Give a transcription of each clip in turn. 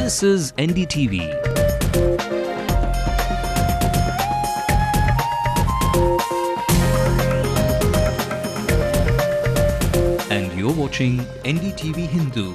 This is NDTV. And you're watching NDTV Hindu.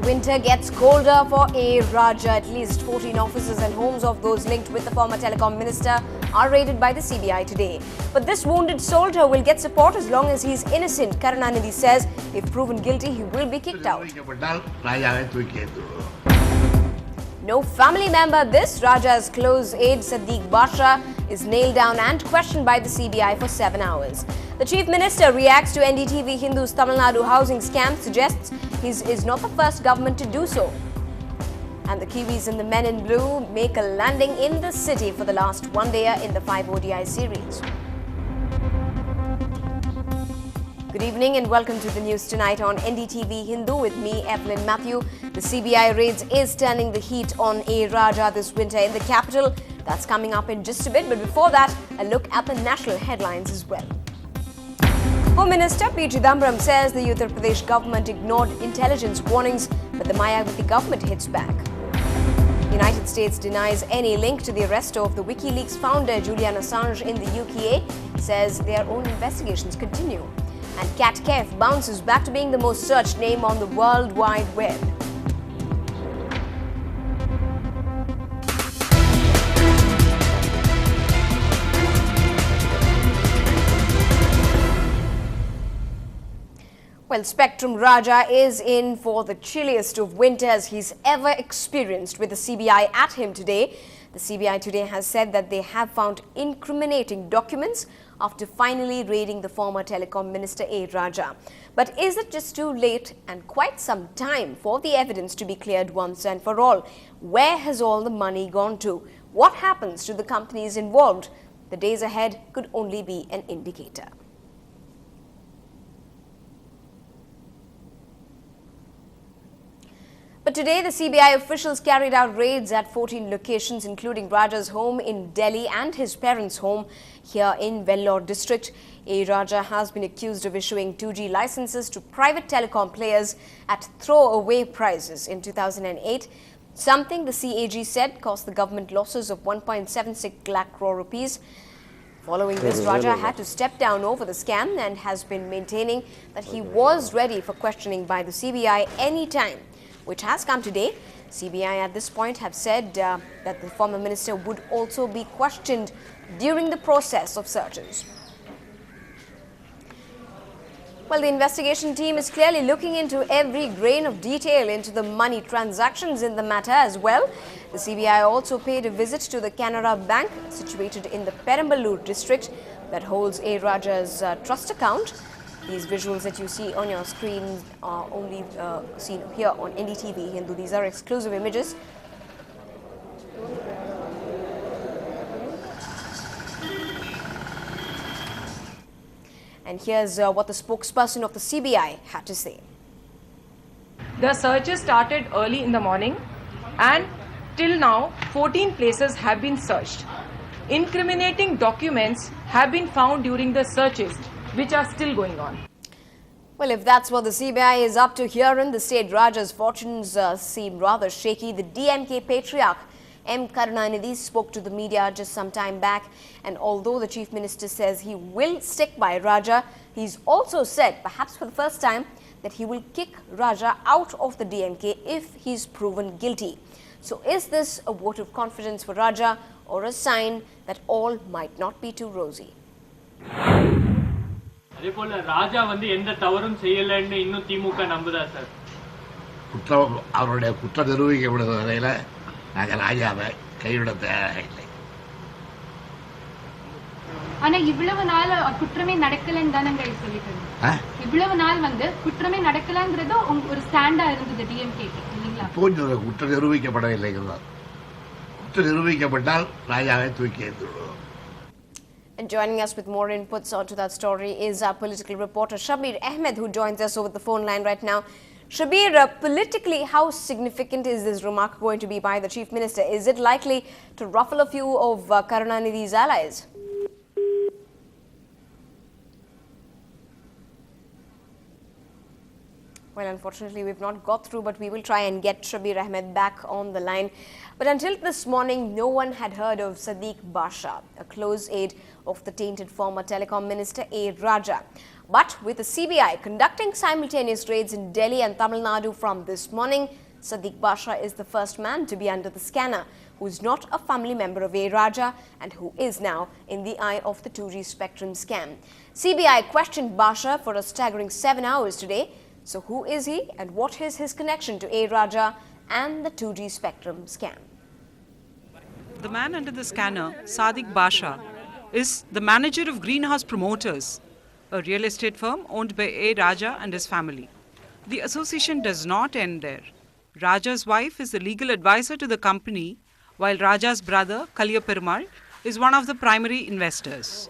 Winter gets colder for A. Raja. At least 14 offices and homes of those linked with the former telecom minister are raided by the CBI today. But this wounded soldier will get support as long as he's innocent. Karunanidhi says if proven guilty, he will be kicked out. No family member. This Raja's close aide Sadiq Basha is nailed down and questioned by the CBI for 7 hours. The Chief Minister reacts to NDTV Hindu's Tamil Nadu housing scam, suggests his is not the first government to do so. And the Kiwis and the men in blue make a landing in the city for the last one day in the 5 ODI series. Good evening and welcome to the news tonight on NDTV Hindu with me, Evelyn Matthew. The CBI raids is turning the heat on A. Raja this winter in the capital. That's coming up in just a bit. But before that, a look at the national headlines as well. Home Minister P. Chidambaram says the Uttar Pradesh government ignored intelligence warnings, but the Mayawati government hits back. The United States denies any link to the arrest of the WikiLeaks founder Julian Assange in the UK, says their own investigations continue. And Cat Kef bounces back to being the most searched name on the World Wide Web. Well, Spectrum Raja is in for the chilliest of winters he's ever experienced with the CBI at him today. The CBI today has said that they have found incriminating documents after finally raiding the former telecom minister A. Raja. But is it just too late and quite some time for the evidence to be cleared once and for all? Where has all the money gone to? What happens to the companies involved? The days ahead could only be an indicator. But today, the CBI officials carried out raids at 14 locations, including Raja's home in Delhi and his parents' home here in Vellore district. A. Raja has been accused of issuing 2G licenses to private telecom players at throwaway prices in 2008, something the CAG said cost the government losses of 1.76 lakh crore rupees. Following this, Raja had to step down over the scam and has been maintaining that he was ready for questioning by the CBI anytime, which has come today. CBI at this point have said that the former minister would also be questioned during the process of searches. Well, the investigation team is clearly looking into every grain of detail into the money transactions in the matter as well. The CBI also paid a visit to the Canara Bank situated in the Perambalur district that holds A. Raja's trust account. These visuals that you see on your screen are only seen here on NDTV Hindu. These are exclusive images. And here's what the spokesperson of the CBI had to say. The searches started early in the morning and till now 14 places have been searched. Incriminating documents have been found during the searches, which are still going on. Well, if that's what the CBI is up to here in the state, Raja's fortunes seem rather shaky. The DMK patriarch M. Karunanidhi spoke to the media just some time back, and although the Chief Minister says he will stick by Raja, he's also said, perhaps for the first time, that he will kick Raja out of the DMK if he's proven guilty. So is this a vote of confidence for Raja or a sign that all might not be too rosy? அதேபோல ராஜா வந்து எந்த தவறும் செய்யலன்னு இன்னும் திமுக நம்புதா sir? அவருடைய குற்றம் நிரூபிக்கப்படுகிற வரையில நாங்கள் ராஜாவை கைவிட தயாராக. ஆனா இவ்வளவு நாள் குற்றமே நடக்கலன்னு தானங்க சொல்லிட்டு இவ்வளவு நாள் வந்து குற்றமே நடக்கலங்கிறது ஒரு ஸ்டாண்டா இருந்தது டிஎம்கே இல்லீங்களா? இப்போ குற்றம் நிரூபிக்கப்படவில்லைங்கிறதா. குற்றம் நிரூபிக்கப்பட்டால் ராஜாவை தூக்கி எறிந்துவிடுவோம். And joining us with more inputs onto that story is our political reporter Shabir Ahmed, who joins us over the phone line right now. Shabir, politically, how significant is this remark going to be by the Chief Minister? Is it likely to ruffle a few of Karunanidhi's allies? Well, unfortunately, we've not got through, but we will try and get Shabir Ahmed back on the line. But until this morning, no one had heard of Sadiq Basha, a close aide of the tainted former telecom minister A. Raja. But with the CBI conducting simultaneous raids in Delhi and Tamil Nadu from this morning, Sadiq Basha is the first man to be under the scanner, who is not a family member of A. Raja and who is now in the eye of the 2G spectrum scam. CBI questioned Basha for a staggering 7 hours today. So who is he and what is his connection to A. Raja and the 2G spectrum scam? The man under the scanner, Sadiq Basha, is the manager of Greenhouse Promoters, a real estate firm owned by A. Raja and his family. The association does not end there. Raja's wife is the legal advisor to the company, while Raja's brother, Kaliya Perumal, is one of the primary investors.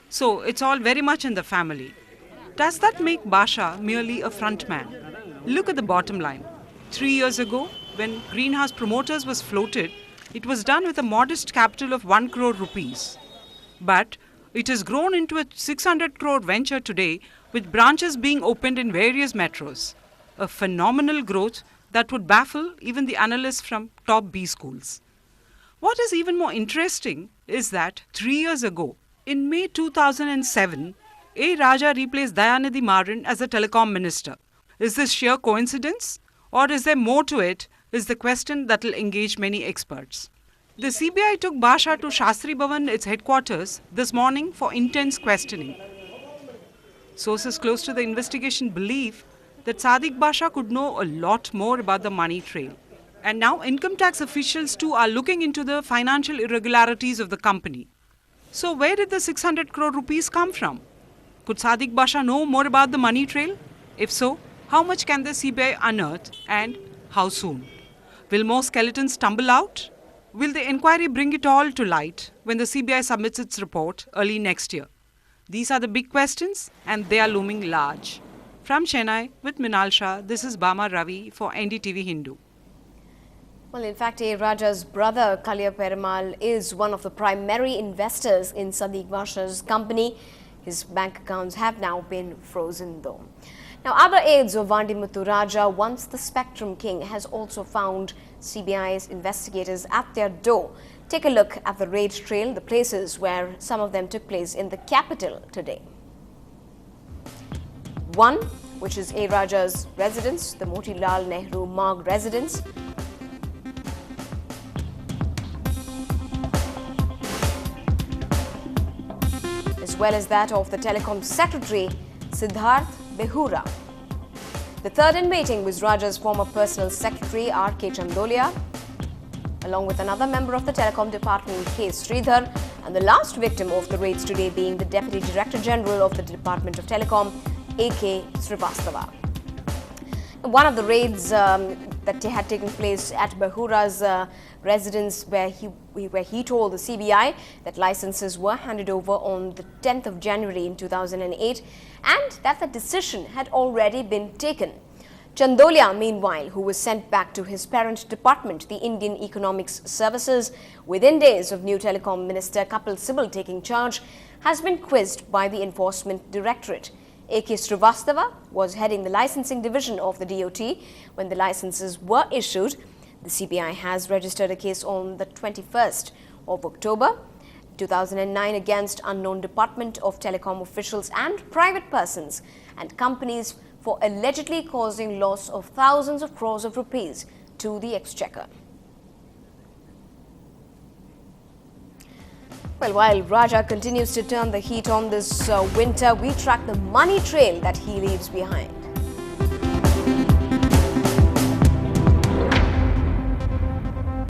So it's all very much in the family. Does that make Basha merely a frontman? Look at the bottom line. 3 years ago, when Greenhouse Promoters was floated, it was done with a modest capital of 1 crore rupees. But it has grown into a 600 crore venture today, with branches being opened in various metros. A phenomenal growth that would baffle even the analysts from top B schools. What is even more interesting is that 3 years ago, in May 2007, A. Raja replaced Dayanidhi Maran as the telecom minister. Is this sheer coincidence? Or is there more to it? Is the question that will engage many experts. The CBI took Basha to Shastri Bhavan, its headquarters, this morning for intense questioning. Sources close to the investigation believe that Sadiq Basha could know a lot more about the money trail. And now income tax officials too are looking into the financial irregularities of the company. So where did the 600 crore rupees come from? Could Sadiq Basha know more about the money trail? If so, how much can the CBI unearth and how soon? Will more skeletons tumble out? Will the inquiry bring it all to light when the CBI submits its report early next year? These are the big questions and they are looming large. From Chennai with Minal Shah, this is Bama Ravi for NDTV Hindu. Well, in fact, A. Raja's brother, Kaliya Perumal, is one of the primary investors in Sadiq Basha's company. His bank accounts have now been frozen though. Now, other aides of Vandimuthu Raja, once the Spectrum King, has also found CBI's investigators at their door. Take a look at the raid trail, the places where some of them took place in the capital today. One, which is A. Raja's residence, the Motilal Nehru Marg residence. As well as that of the Telecom Secretary, Siddharth Behura. The third in waiting was Raja's former personal secretary, R.K. Chandolia, along with another member of the Telecom Department, K. Sridhar, and the last victim of the raids today being the Deputy Director General of the Department of Telecom, A.K. Srivastava. One of the raids that had taken place at Behura's residence, where he told the CBI that licenses were handed over on the 10th of January in 2008 and that the decision had already been taken. Chandolia, meanwhile, who was sent back to his parent department, the Indian Economics Services, within days of new Telecom Minister Kapil Sibal taking charge, has been quizzed by the Enforcement Directorate. A.K. Srivastava was heading the licensing division of the DOT when the licenses were issued. The CBI has registered a case on the 21st of October 2009 against unknown Department of Telecom officials and private persons and companies for allegedly causing loss of thousands of crores of rupees to the exchequer. Well, while Raja continues to turn the heat on this winter, we track the money trail that he leaves behind.